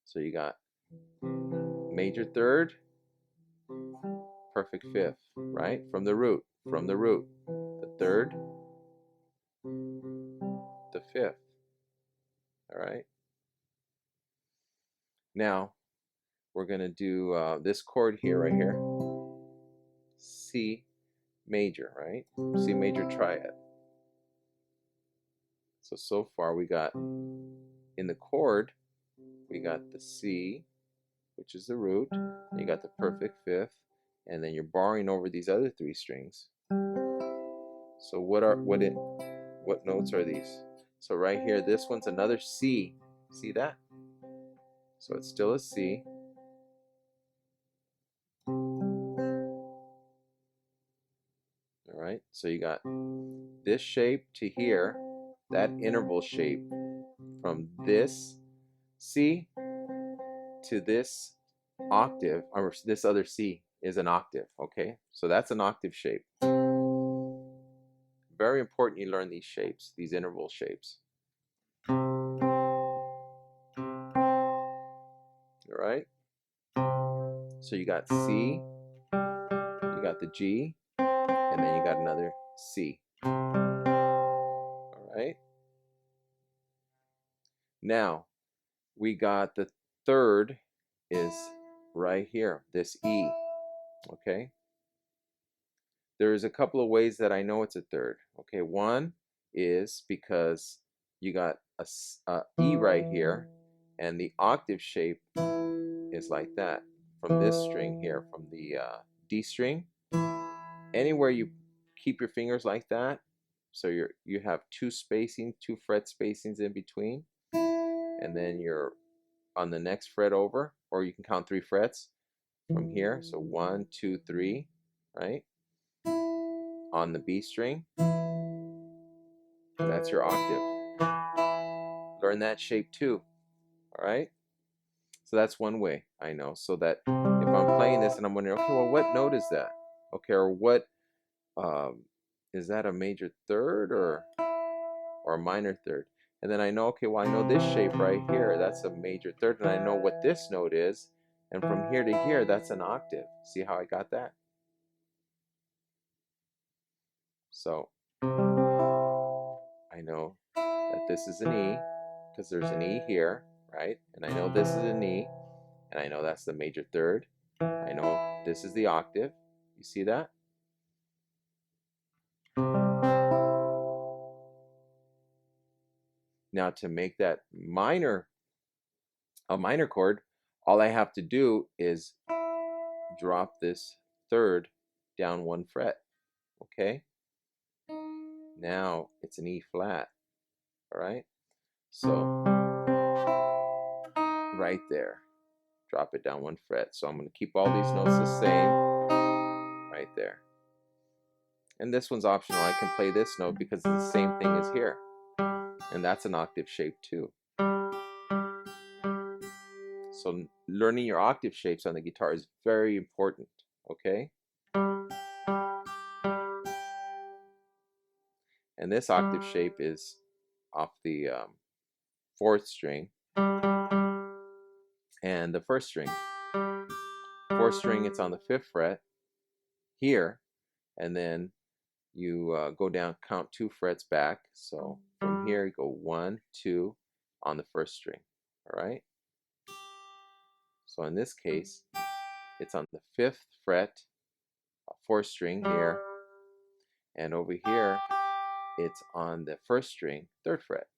So you got major third, perfect fifth, right? From the root, the third, the fifth, all right? Now, we're gonna do this chord here, right here, C major, right? C major triad. So far we got, in the chord, we got the C, which is the root, you got the perfect fifth, and then you're borrowing over these other three strings. So what notes are these? So right here, this one's another C. See that? So it's still a C. All right, so you got this shape to here, that interval shape from this C to this octave, or this other C is an octave, okay? So that's an octave shape. Very important you learn these shapes, these interval shapes. All right? So you got C, you got the G, and then you got another C. All right? Now, we got the third is right here, this E, okay? There's a couple of ways that I know it's a third, okay? One is because you got a E right here, and the octave shape is like that from this string here, from the D string. Anywhere you keep your fingers like that, so you have two fret spacings in between, and then you're on the next fret over, or you can count 3 frets from here. So 1, 2, 3, right? On the B string, that's your octave. Learn that shape too, all right? So that's one way I know. So that if I'm playing this and I'm wondering, okay, well, what note is that? Okay, or what is that, a major third or a minor third? And then I know, okay, well, I know this shape right here, that's a major third, and I know what this note is, and from here to here, that's an octave. See how I got that? So I know that this is an E because there's an E here, right? And I know this is an E, and I know that's the major third. I know this is the octave. You see that? Now to make that a minor chord, all I have to do is drop this third down 1 fret, okay? Now it's an E flat, all right? So right there, drop it down 1 fret. So I'm going to keep all these notes the same right there. And this one's optional. I can play this note because it's the same thing as here. And that's an octave shape too. So learning your octave shapes on the guitar is very important, okay? And this octave shape is off the 4th string and the 1st string. 4th string, it's on the 5th fret here, and then you go down, count 2 frets back. So from here you go 1, 2 on the 1st string, all right? So in this case, it's on the 5th fret, 4th string here, and over here it's on the 1st string, 3rd fret.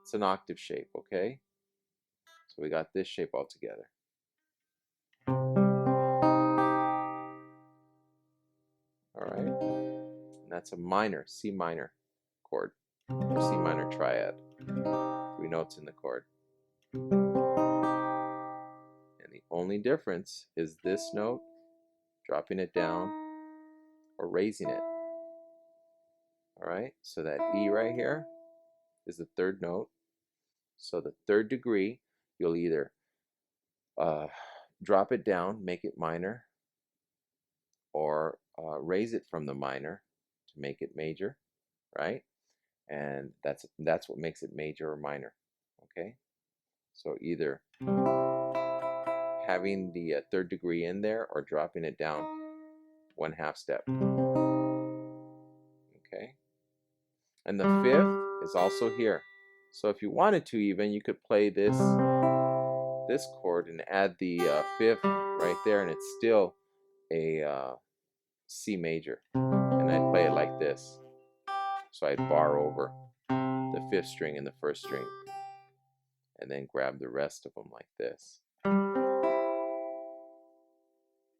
It's an octave shape, okay? So we got this shape all together. All right, and that's a minor, C minor chord, or C minor triad. 3 notes in the chord. And the only difference is this note, dropping it down, or raising it. All right, so that E right here is the 3rd note. So the 3rd degree, you'll either drop it down, make it minor, or raise it from the minor to make it major, right? And that's what makes it major or minor, okay? So either having the third degree in there or dropping it down 1/2 step. Okay, and the fifth is also here. So if you wanted to, even you could play this chord and add the fifth right there, and it's still a C major, and I'd play it like this. So I'd bar over the fifth string and the first string, and then grab the rest of them like this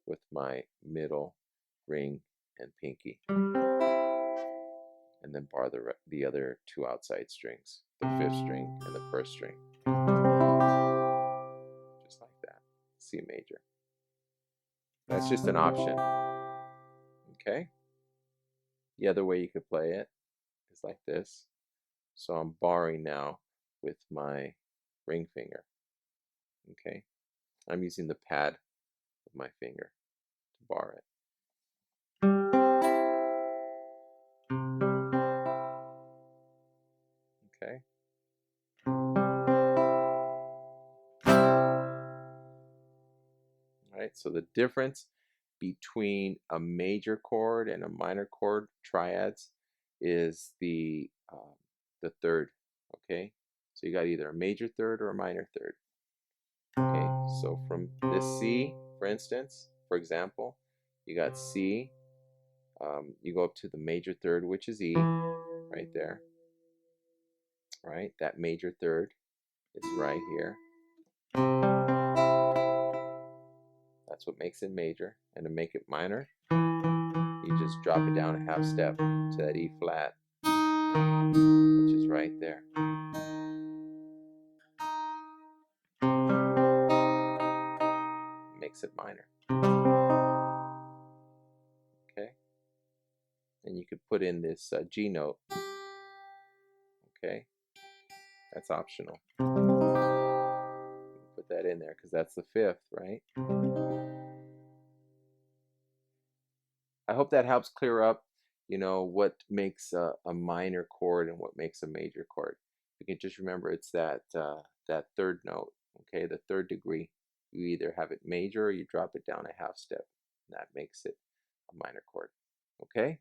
with my middle, ring, and pinky, and then bar the other 2 outside strings, the fifth string and the first string, just like that. C major. That's just an option. Okay. The other way you could play it is like this. So I'm barring now with my ring finger. Okay. I'm using the pad of my finger to bar it. Okay. All right. So the difference between a major chord and a minor chord triads is the third. Okay. So you got either a major third or a minor third. Okay. So from this C, for instance, for example, you got C. You go up to the major third, which is E, right there. Right. That major third is right here. That's what makes it major. And to make it minor, you just drop it down a 1/2 step to that E flat, which is right there. Makes it minor. Okay. And you could put in this G note. Okay. That's optional. Put that in there because that's the fifth, right? I hope that helps clear up, what makes a minor chord and what makes a major chord. You can just remember it's that third note, okay, the third degree. You either have it major or you drop it down a 1/2 step. And that makes it a minor chord, okay?